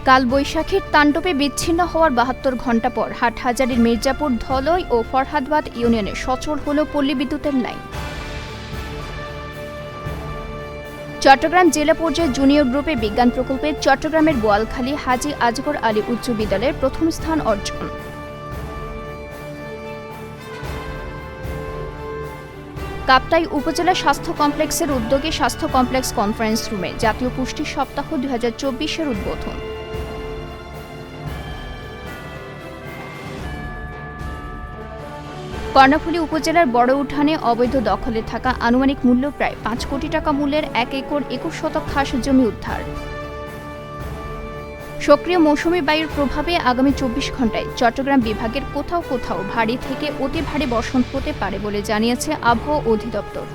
কালবৈশাখীর তাণ্ডবে বিচ্ছিন্ন হওয়ার ৭২ ঘণ্টা পর হাটহাজারীর মির্জাপুর, ধলই ও ফরহাদবাদ ইউনিয়নে সচল হল পল্লী বিদ্যুতের লাইন। চট্টগ্রাম জেলা পর্যায়ে জুনিয়র গ্রুপে বিজ্ঞান প্রকল্পে চট্টগ্রামের বোয়ালখালী হাজী আজগর আলী উচ্চ বিদ্যালয়ের প্রথম স্থান অর্জন। কাপ্তাই উপজেলা স্বাস্থ্য কমপ্লেক্সের উদ্যোগে স্বাস্থ্য কমপ্লেক্স কনফারেন্স রুমে জাতীয় পুষ্টি সপ্তাহ ২০২৪-এর উদ্বোধন। কর্ণফুলী উপজেলার বড় উঠানে অবৈধ দখলে থাকা আনুমানিক মূল্য প্রায় ৫ কোটি টাকা মূল্যের ১ একর ২১ শতক খাস জমি উদ্ধার। সক্রিয় মৌসুমী বায়ুর প্রভাবে আগামী ২৪ ঘণ্টায় চট্টগ্রাম বিভাগের কোথাও কোথাও ভারী থেকে অতি ভারী বর্ষণ হতে পারে বলে জানিয়েছে আবহাওয়া অধিদপ্তর।